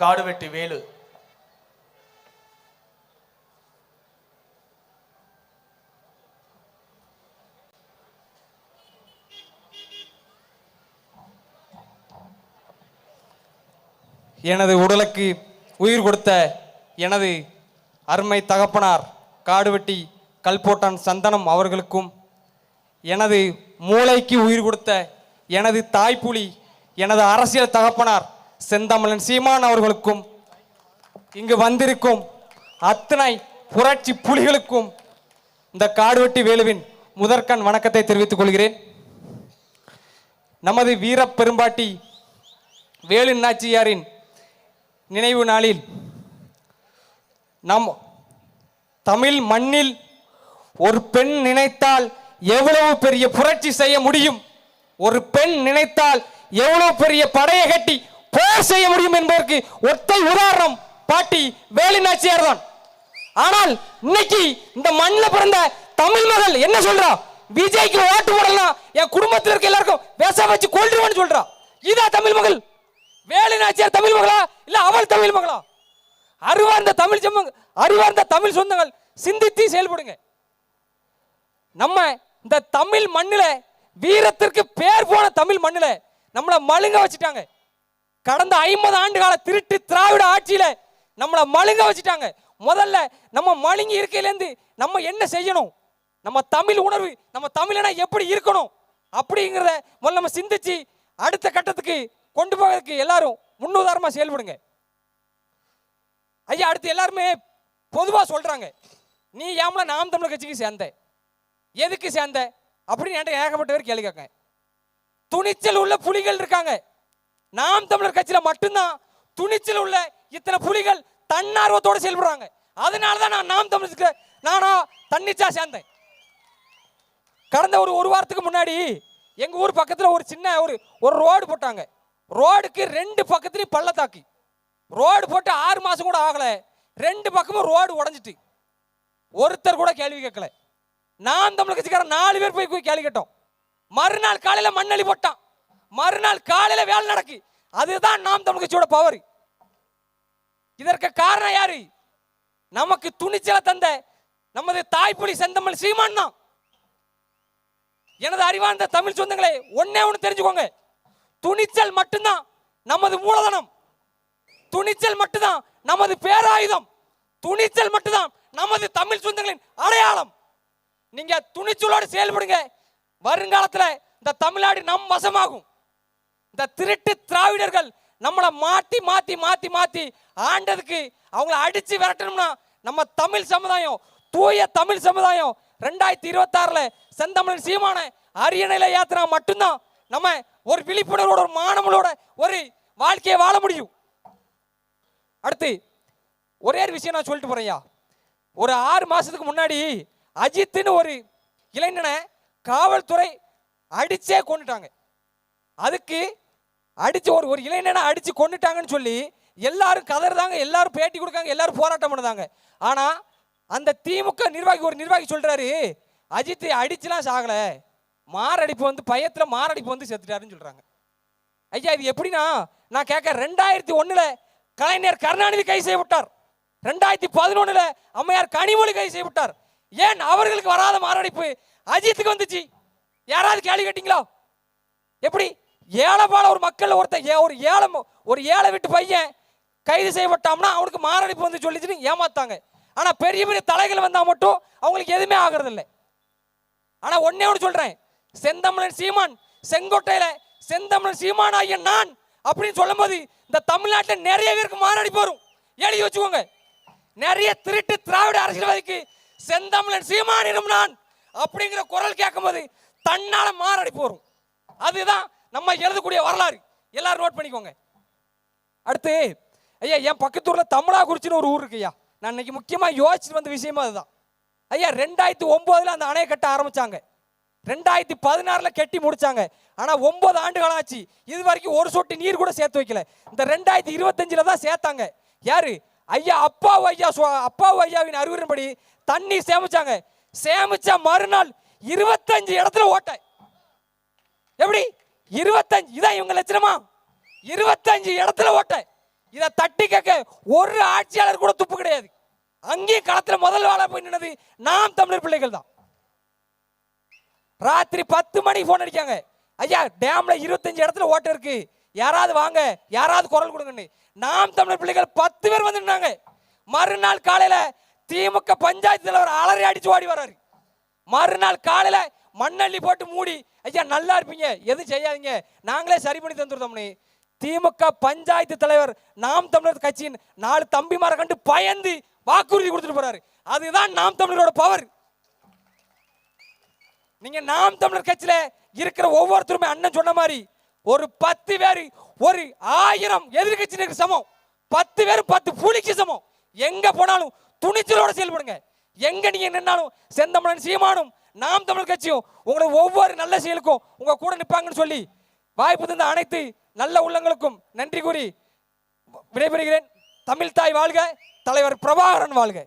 காடுவெட்டி வேலு. எனது உடலுக்கு உயிர் கொடுத்த எனது அருமை தகப்பனார் காடுவெட்டி கல்போட்டான் சந்தனம் அவர்களுக்கும், எனது மூளைக்கு உயிர் கொடுத்த எனது தாய்ப்புலி எனது அரசியல் தகப்பனார் செந்தமிழன் சீமான் அவர்களுக்கும், இங்கு வந்திருக்கும் அத்தனை புரட்சி புலிகளுக்கும் இந்த காடுவெட்டி வேலுவின் முதற்கண் வணக்கத்தை தெரிவித்துக் கொள்கிறேன். நமது வீர பெரும்பாட்டி வேலு நாச்சியாரின் நினைவு நாளில் நம் தமிழ் மண்ணில் ஒரு பெண் நினைத்தால் எவ்வளவு பெரிய புரட்சி செய்ய முடியும், ஒரு பெண் நினைத்தால் எவ்வளவு பெரிய படையை கட்டி போர் செய்ய முடியும் என்பதற்கு ஒற்றை உதாரணம் பாட்டி வேலு நாச்சியார் தான். ஆனால் இன்னைக்கு இந்த மண்ணில் பிறந்த தமிழ் மகள் என்ன சொல்றா? விஜய்க்கு ஓட்டு போடலாம், என் குடும்பத்தில் இருக்க எல்லாருக்கும் விஷ வச்சு கொல்லுவேன்னு சொல்றா. இதா தமிழ் மகள்? வேலு நாச்சியார் தமிழ் மகளா இல்ல அவள் தமிழ் மகளா? அறிவார்ந்த தமிழ் சொந்தங்கள் சிந்தித்து செயல்படுங்க. நம்ம இந்த தமிழ் மண்ணில வீரத்திற்கு பேர் போன தமிழ் மண்ணில நம்மளை மழுங்க வச்சுட்டாங்க. கடந்த 50 ஆண்டு கால திருட்டு திராவிட ஆட்சியில நம்மளை மழுங்க வச்சுட்டாங்க. முதல்ல நம்ம மழுங்கி இருக்கையிலேருந்து நம்ம என்ன செய்யணும், நம்ம தமிழ் உணர்வு, நம்ம தமிழனா எப்படி இருக்கணும் அப்படிங்கிறத முதல்ல நம்ம சிந்திச்சு அடுத்த கட்டத்துக்கு கொண்டு போகிறதுக்கு எல்லாரும் முன்னுதாரணமா செயல்படுங்க. ஐயா, அடுத்து எல்லாருமே பொதுவாக சொல்றாங்க, நீ ஏம்ல நாம் தமிழர் கட்சிக்கு சேர்ந்த, எதுக்கு சேர்ந்த அப்படின்னு என்கிட்ட ஏகப்பட்ட பேர் கேள்வி கேட்க. துணிச்சல் உள்ள புலிகள் இருக்காங்க. நாம் தமிழர் கட்சியில மட்டும்தான் துணிச்சல் உள்ள இத்தனை புலிகள் தன்னார்வத்தோடு செயல்படுறாங்க. அதனாலதான் நான் நாம் தமிழருக்கு நானா தன்னிச்சா சேர்ந்தேன். கடந்த ஒரு வாரத்துக்கு முன்னாடி எங்க ஊர் பக்கத்தில் ஒரு சின்ன ஒரு ரோடு போட்டாங்க. ரோடுக்கு 2 பக்கத்துலையும் பள்ளத்தாக்கி. ரோடு போட்டு 6 மாசம் கூட ஆகல, 2 பக்கமும் ரோடு உடஞ்சிட்டு. ஒருத்தர் கூட கேள்வி கேட்கல. நாம் தமிழ் கட்சிக்காரன் 4 பேர் போய் கேள்வி கேட்டோம். மறுநாள் காலையில மண்ணளி போட்டான், மறுநாள் காலையில வேலை நடக்கு. அதுதான் நாம் தமிழ் கட்சியோட பவர். இதற்கு காரணம் யாரு? நமக்கு துணிச்சலை தந்த நமது தாய்ப்புலி செந்தமிழ் சீமான் தான். எனது அறிவார்ந்த தமிழ் சொந்தங்களே, ஒன்னே ஒன்று தெரிஞ்சுக்கோங்க, துணிச்சல் மட்டும்தான் நமது மூலதனம், துணிச்சல் மட்டும்தான் நமது பேராயுதம், துணிச்சல் மட்டும்தான் நமது தமிழ் சொந்தங்களின் அடையாளம். நீங்க துணிச்சலோடு செயல்படுங்க. வருங்காலத்தில் இந்த தமிழ்நாடு நம் வசமாகும். இந்த திருட்டு திராவிடர்கள் நம்மளை மாத்தி மாத்தி மாத்தி மாத்தி ஆண்டதுக்கு அவங்கள அடிச்சு விரட்டணும்னா நம்ம தமிழ் சமுதாயம், தூய தமிழ் சமுதாயம் 2026 செந்தமிழன் சீமான அரியணையில ஏத்தினா மட்டும்தான் நம்ம ஒரு விழிப்புணர்வோட, ஒரு மானங்களோட ஒரு வாழ்க்கையை வாழ முடியும். அடுத்து ஒரே ஒரு விஷயம் நான் சொல்லிட்டு போறேன்யா. ஒரு 6 மாசத்துக்கு முன்னாடி அஜித்னு ஒரு இளைஞனை காவல்துறை அடிச்சே கொண்டுட்டாங்க. அதுக்கு அடிச்சு ஒரு இளைஞனை அடிச்சு கொண்டுட்டாங்கன்னு சொல்லி எல்லாரும் கதறாங்க, எல்லாரும் பேட்டி கொடுக்காங்க, எல்லாரும் போராட்டம் பண்ணுதாங்க. ஆனா அந்த திமுக ஒரு நிர்வாகி சொல்றாரு, அஜித் அடிச்சுலாம் சாகல, மாரடைப்பு வந்து பயத்துல மாரடைப்பு வந்து செத்துட்டாருன்னு சொல்றாங்க. ஐயா, இது எப்படின்னா நான் கேட்க, 2001 கலைஞர் கருணாநிதி கைது செய்யப்பட்டார், 2011 அம்மையார் கனிமொழி கைது செய்யப்பட்டார். ஏன் அவர்களுக்கு வராத மாரடைப்பு அஜித்துக்கு வந்துச்சு? யாராவது கேள்வி கேட்டீங்களா? எப்படி ஏழைபால ஒரு மக்கள் ஒரு ஏழை விட்டு பையன் கைது செய்யப்பட்டாம்னா அவனுக்கு மாரடைப்பு வந்து சொல்லிச்சுன்னு ஏமாத்தாங்க. ஆனா பெரிய பெரிய தலைகள் வந்தா மட்டும் அவங்களுக்கு எதுவுமே ஆகிறது இல்லை. ஆனா ஒன்னே ஒன்று சொல்றேன், செந்தமிழன் சீமான் செங்கோட்டையில செந்தமிழன் சீமான் ஆகிய நான் அப்படின்னு சொல்லும் போது இந்த தமிழ்நாட்டில் நிறைய பேருக்கு மாரடைப்பு வரும். எழுதி வச்சுக்கோங்க. நிறைய திருட்டு திராவிட அரசியல்வாதிக்கு செந்தமிழன் சீமானினும் நான் அப்படிங்கிற குரல் கேட்கும் போது தன்னால மாரடைப்பு வரும். அதுதான் நம்ம எழுதக்கூடிய வரலாறு. எல்லாரும் நோட் பண்ணிக்கோங்க. அடுத்து ஐயா, என் பக்கத்தூர்ல தமிழாக்குறிச்சின்னு ஒரு ஊர் இருக்கு ஐயா. நான் இன்னைக்கு முக்கியமா யோசிச்சுட்டு வந்த விஷயமா அதுதான் ஐயா. 2009 அந்த அணையை கட்ட ஆரம்பிச்சாங்க, 2016 கட்டி முடிச்சாங்க. ஆனா 9 ஆண்டுகள் ஆச்சு, இது வரைக்கும் ஒரு சொட்டு நீர் கூட சேர்த்து வைக்கல. இந்த 2025 தான் சேர்த்தாங்க. யாரு? ஐயா அப்பாவு ஐயாவின் அறிவுரைப்படி தண்ணீர் சேமிச்சாங்க. சேமிச்ச மறுநாள் 25 இடத்துல ஓட்ட. எப்படி 25? இதான் இவங்க லட்சணமா? 25 இடத்துல ஓட்ட. இதை தட்டி கேட்க ஒரு ஆட்சியாளர் கூட துப்பு கிடையாது. அங்கேயும் களத்தில் முதல் வாழ போய் நின்னது நாம் தமிழர் பிள்ளைகள் தான். ராத்திரி 10 மணிக்கு போன் அடிக்காங்க, ஐயா டேம்ல 25 இடத்துல ஓட்ட இருக்கு, யாராவது வாங்க, யாராவது குரல் கொடுங்கன்னு. நாம் தமிழர் பிள்ளைகள் 10 பேர் வந்து நின்னாங்க. மறுநாள் காலையில திமுக பஞ்சாயத்து தலைவர் அலறி அடிச்சு ஓடி வர்றாரு. மறுநாள் காலையில மண்ணள்ளி போட்டு மூடி, ஐயா நல்லா இருப்பீங்க, எதுவும் செய்யாதீங்க, நாங்களே சரி பண்ணி தந்துருந்தோம்னு திமுக பஞ்சாயத்து தலைவர் நாம் தமிழர் கட்சியின் 4 தம்பிமாரை கண்டு பயந்து வாக்குறுதி கொடுத்துட்டு போறாரு. அதுதான் நாம் தமிழரோட பவர். நீங்க நாம் தமிழர் கட்சியில இருக்கிற ஒவ்வொருத்தருமே அண்ணன் சொன்ன மாதிரி ஒரு 10 பேர் ஒரு 1000 எதிர்கட்சியினருக்கு சமம். 10 பேர் 10 புலிக்கு சமம். எங்க போனாலும் துணிச்சலோட செயல்படுங்க. எங்க நீங்க நின்னாலும் செந்தமிழன் சீமானும் நாம் தமிழர் கட்சியும் உங்களோட ஒவ்வொரு நல்ல செயலுக்கும் உங்க கூட நிற்பாங்கன்னு சொல்லி வாய்ப்பு தந்த அனைத்து நல்ல உள்ளங்களுக்கும் நன்றி கூறி விடைபெறுகிறேன். தமிழ் தாய் வாழ்க, தலைவர் பிரபாகரன் வாழ்க.